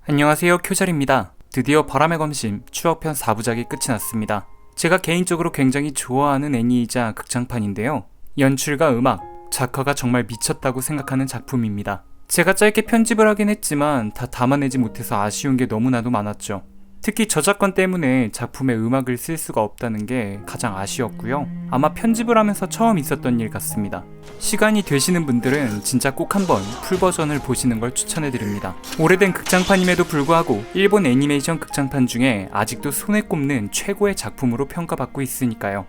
안녕하세요, 쿄잘입니다. 드디어 바람의 검심 추억편 4부작이 끝이 났습니다. 제가 개인적으로 굉장히 좋아하는 애니이자 극장판인데요. 연출과 음악, 작화가 정말 미쳤다고 생각하는 작품입니다. 제가 짧게 편집을 하긴 했지만 다 담아내지 못해서 아쉬운 게 너무나도 많았죠. 특히 저작권 때문에 작품에 음악을 쓸 수가 없다는 게 가장 아쉬웠고요. 아마 편집을 하면서 처음 있었던 일 같습니다. 시간이 되시는 분들은 진짜 꼭 한번 풀버전을 보시는 걸 추천해드립니다. 오래된 극장판임에도 불구하고 일본 애니메이션 극장판 중에 아직도 손에 꼽는 최고의 작품으로 평가받고 있으니까요.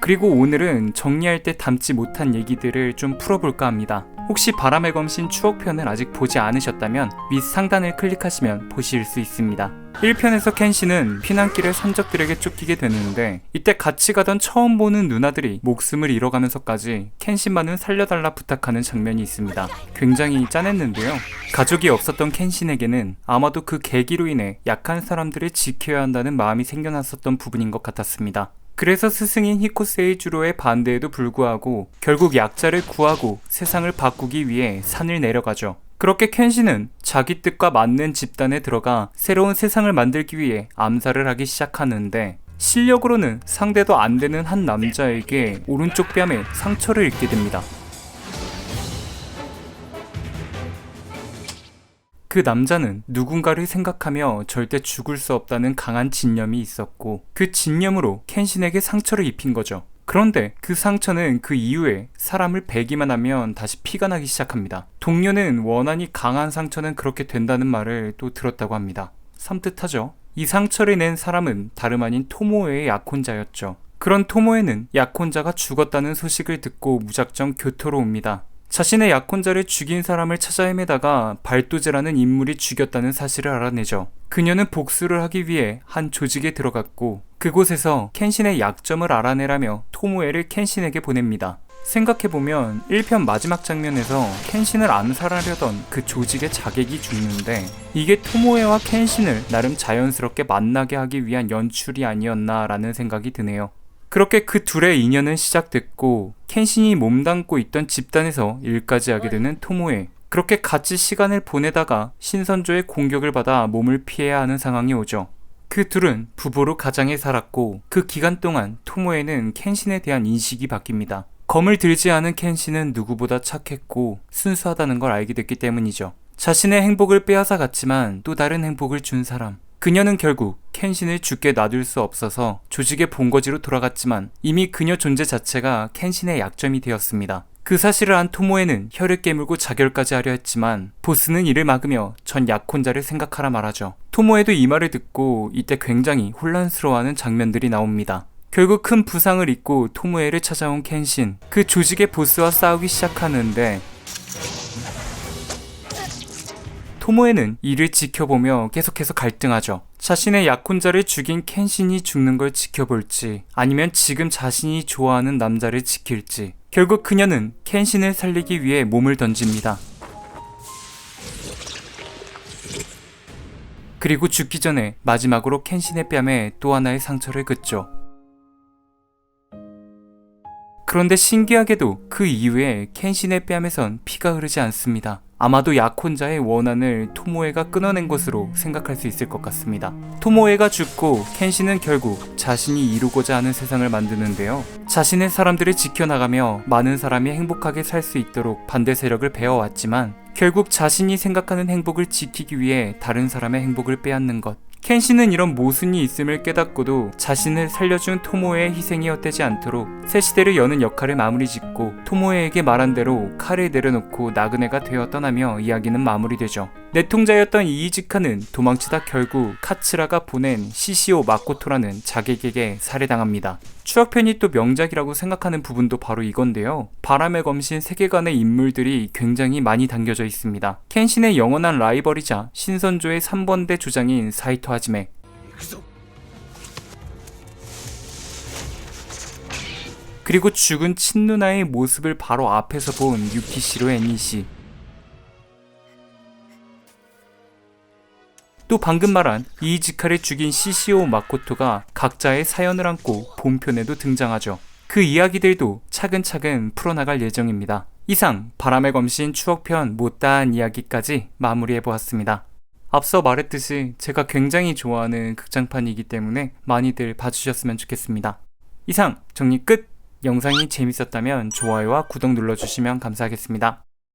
그리고 오늘은 정리할 때 담지 못한 얘기들을 좀 풀어볼까 합니다. 혹시 바람의 검신 추억편을 아직 보지 않으셨다면 윗 상단을 클릭하시면 보실 수 있습니다. 1편에서 켄시는 피난길에 산적들에게 쫓기게 되는데 이때 같이 가던 처음 보는 누나들이 목숨을 잃어가면서까지 켄신만은 살려달라 부탁하는 장면이 있습니다. 굉장히 짠했는데요. 가족이 없었던 켄신에게는 아마도 그 계기로 인해 약한 사람들을 지켜야 한다는 마음이 생겨났었던 부분인 것 같았습니다. 그래서 스승인 히코세이주로의 반대에도 불구하고 결국 약자를 구하고 세상을 바꾸기 위해 산을 내려가죠. 그렇게 켄시는 자기 뜻과 맞는 집단에 들어가 새로운 세상을 만들기 위해 암살을 하기 시작하는데 실력으로는 상대도 안 되는 한 남자에게 오른쪽 뺨에 상처를 입게 됩니다. 그 남자는 누군가를 생각하며 절대 죽을 수 없다는 강한 진념이 있었고 그 진념으로 켄신에게 상처를 입힌 거죠. 그런데 그 상처는 그 이후에 사람을 베기만 하면 다시 피가 나기 시작합니다. 동료는 원한이 강한 상처는 그렇게 된다는 말을 또 들었다고 합니다. 섬뜩하죠? 이 상처를 낸 사람은 다름 아닌 토모에의 약혼자였죠. 그런 토모에는 약혼자가 죽었다는 소식을 듣고 무작정 교토로 옵니다. 자신의 약혼자를 죽인 사람을 찾아 헤매다가 발도제라는 인물이 죽였다는 사실을 알아내죠. 그녀는 복수를 하기 위해 한 조직에 들어갔고 그곳에서 켄신의 약점을 알아내라며 토모에를 켄신에게 보냅니다. 생각해보면 1편 마지막 장면에서 켄신을 암살하려던 그 조직의 자객이 죽는데 이게 토모에와 켄신을 나름 자연스럽게 만나게 하기 위한 연출이 아니었나라는 생각이 드네요. 그렇게 그 둘의 인연은 시작됐고 켄신이 몸담고 있던 집단에서 일까지 하게 되는 토모에. 그렇게 같이 시간을 보내다가 신선조의 공격을 받아 몸을 피해야 하는 상황이 오죠. 그 둘은 부부로 가장에 살았고 그 기간 동안 토모에는 켄신에 대한 인식이 바뀝니다. 검을 들지 않은 켄신은 누구보다 착했고 순수하다는 걸 알게 됐기 때문이죠. 자신의 행복을 빼앗아 갔지만 또 다른 행복을 준 사람. 그녀는 결국 켄신을 죽게 놔둘 수 없어서 조직의 본거지로 돌아갔지만 이미 그녀 존재 자체가 켄신의 약점이 되었습니다. 그 사실을 안 토모에는 혀를 깨물고 자결까지 하려 했지만 보스는 이를 막으며 전 약혼자를 생각하라 말하죠. 토모에도 이 말을 듣고 이때 굉장히 혼란스러워하는 장면들이 나옵니다. 결국 큰 부상을 입고 토모에를 찾아온 켄신, 그 조직의 보스와 싸우기 시작하는데 토모에는 이를 지켜보며 계속해서 갈등하죠. 자신의 약혼자를 죽인 켄신이 죽는 걸 지켜볼지 아니면 지금 자신이 좋아하는 남자를 지킬지. 결국 그녀는 켄신을 살리기 위해 몸을 던집니다. 그리고 죽기 전에 마지막으로 켄신의 뺨에 또 하나의 상처를 긋죠. 그런데 신기하게도 그 이후에 켄신의 뺨에선 피가 흐르지 않습니다. 아마도 약혼자의 원한을 토모에가 끊어낸 것으로 생각할 수 있을 것 같습니다. 토모에가 죽고 켄신은 결국 자신이 이루고자 하는 세상을 만드는데요. 자신의 사람들을 지켜나가며 많은 사람이 행복하게 살 수 있도록 반대 세력을 베어왔지만 결국 자신이 생각하는 행복을 지키기 위해 다른 사람의 행복을 빼앗는 것. 켄신은 이런 모순이 있음을 깨닫고도 자신을 살려준 토모에의 희생이 헛되지 않도록 새 시대를 여는 역할을 마무리 짓고 토모에에게 말한 대로 칼을 내려놓고 나그네가 되어 떠나며 이야기는 마무리되죠. 내통자였던 이이즈카는 도망치다 결국 카츠라가 보낸 시시오 마코토라는 자객에게 살해당합니다. 추억편이 또 명작이라고 생각하는 부분도 바로 이건데요. 바람의 검신 세계관의 인물들이 굉장히 많이 담겨져 있습니다. 켄신의 영원한 라이벌이자 신선조의 3번대 조장인 사이토 하지메, 그리고 죽은 친누나의 모습을 바로 앞에서 본 유키시로 애니시, 또 방금 말한 이이즈카를 죽인 시시오 마코토가 각자의 사연을 안고 본편에도 등장하죠. 그 이야기들도 차근차근 풀어나갈 예정입니다. 이상 바람의 검신 추억편 못다한 이야기까지 마무리해보았습니다. 앞서 말했듯이 제가 굉장히 좋아하는 극장판이기 때문에 많이들 봐주셨으면 좋겠습니다. 이상 정리 끝! 영상이 재밌었다면 좋아요와 구독 눌러주시면 감사하겠습니다.